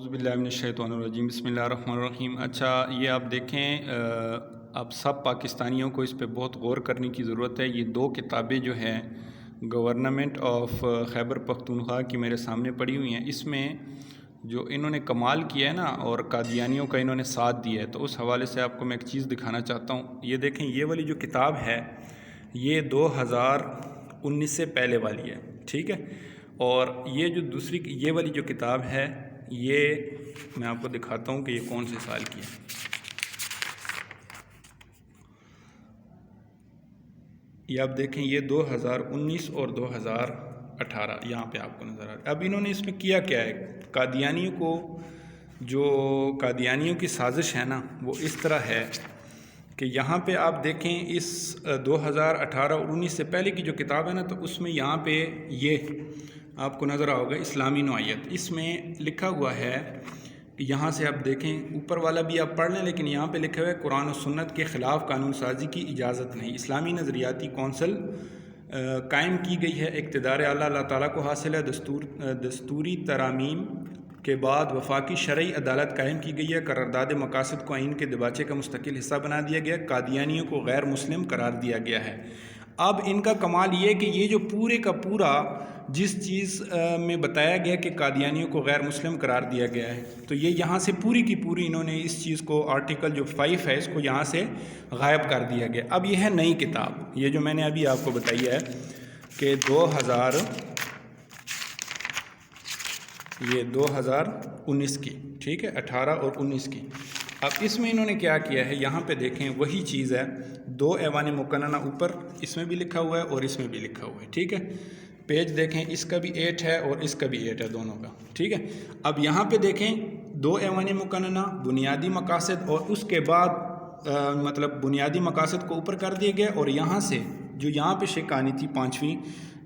اعوذ باللہ من الشیطان الرجیم بسم اللہ الرحمن الرحیم۔ اچھا یہ آپ دیکھیں، اب سب پاکستانیوں کو اس پہ بہت غور کرنے کی ضرورت ہے۔ یہ دو کتابیں جو ہیں گورنمنٹ آف خیبر پختونخوا کی میرے سامنے پڑھی ہوئی ہیں۔ اس میں جو انہوں نے کمال کیا ہے نا، اور قادیانیوں کا انہوں نے ساتھ دیا ہے، تو اس حوالے سے آپ کو میں ایک چیز دکھانا چاہتا ہوں۔ یہ دیکھیں، یہ والی جو کتاب ہے یہ 2019 سے پہلے والی ہے، ٹھیک ہے۔ اور یہ جو دوسری یہ والی جو کتاب ہے یہ میں آپ کو دکھاتا ہوں کہ یہ کون سے سال کی ہے۔ یہ آپ دیکھیں، یہ 2019 اور 2018 یہاں پہ آپ کو نظر آ رہا ہے۔ اب انہوں نے اس میں کیا ہے، قادیانیوں کو، جو قادیانیوں کی سازش ہے نا وہ اس طرح ہے کہ یہاں پہ آپ دیکھیں، اس 2018 اور 19 سے پہلے کی جو کتاب ہے نا، تو اس میں یہاں پہ یہ آپ کو نظر آؤگا اسلامی نوعیت، اس میں لکھا ہوا ہے کہ یہاں سے آپ دیکھیں، اوپر والا بھی آپ پڑھ لیں، لیکن یہاں پہ لکھا ہوا ہے قرآن و سنت کے خلاف قانون سازی کی اجازت نہیں۔ اسلامی نظریاتی کونسل قائم کی گئی ہے، اقتدار اعلیٰ اللہ تعالیٰ کو حاصل ہے۔ دستوری ترامیم کے بعد وفاقی شرعی عدالت قائم کی گئی ہے۔ قرارداد مقاصد کو آئین کے دیباچے کا مستقل حصہ بنا دیا گیا۔ قادیانیوں کو غیر مسلم قرار دیا گیا ہے۔ اب ان کا کمال یہ ہے کہ یہ جو پورے کا پورا جس چیز میں بتایا گیا کہ قادیانیوں کو غیر مسلم قرار دیا گیا ہے، تو یہ یہاں سے پوری کی پوری انہوں نے اس چیز کو، آرٹیکل جو 5 ہے، اس کو یہاں سے غائب کر دیا گیا۔ اب یہ ہے نئی کتاب، یہ جو میں نے ابھی آپ کو بتائی ہے کہ 2019 کی، ٹھیک ہے، 18 اور 19 کی۔ اب اس میں انہوں نے کیا کیا ہے، یہاں پہ دیکھیں وہی چیز ہے، 2 ایوان مقننہ اوپر اس میں بھی لکھا ہوا ہے اور اس میں بھی لکھا ہوا ہے، ٹھیک ہے۔ پیج دیکھیں، اس کا بھی 8 ہے اور اس کا بھی 8 ہے، دونوں کا، ٹھیک ہے۔ اب یہاں پہ دیکھیں 2 ایوان مقننہ، بنیادی مقاصد، اور اس کے بعد مطلب بنیادی مقاصد کو اوپر کر دیا گیا، اور یہاں سے جو یہاں پہ شک آنی تھی 5ویں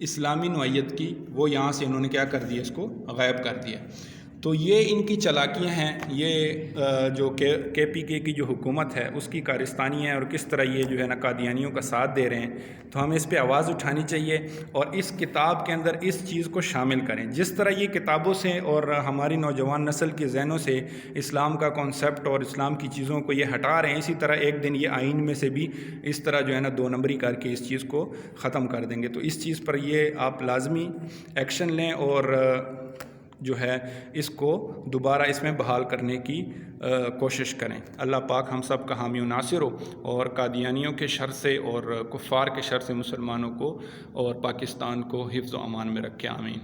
اسلامی نوعیت کی، وہ یہاں سے انہوں نے کیا کر دیا، اس کو غائب کر دیا۔ تو یہ ان کی چالاکیاں ہیں، یہ جو کے پی کے کی جو حکومت ہے اس کی کارستانی ہے، اور کس طرح یہ جو ہے نا قادیانیوں کا ساتھ دے رہے ہیں۔ تو ہمیں اس پہ آواز اٹھانی چاہیے اور اس کتاب کے اندر اس چیز کو شامل کریں۔ جس طرح یہ کتابوں سے اور ہماری نوجوان نسل کے ذہنوں سے اسلام کا کانسیپٹ اور اسلام کی چیزوں کو یہ ہٹا رہے ہیں، اسی طرح ایک دن یہ آئین میں سے بھی اس طرح جو ہے نا 2 نمبری کر کے اس چیز کو ختم کر دیں گے۔ تو اس چیز پر یہ آپ لازمی ایکشن لیں اور جو ہے اس کو دوبارہ اس میں بحال کرنے کی کوشش کریں۔ اللہ پاک ہم سب کا حامی و ناصر ہو، اور قادیانیوں کے شر سے اور کفار کے شر سے مسلمانوں کو اور پاکستان کو حفظ و امان میں رکھے، آمین۔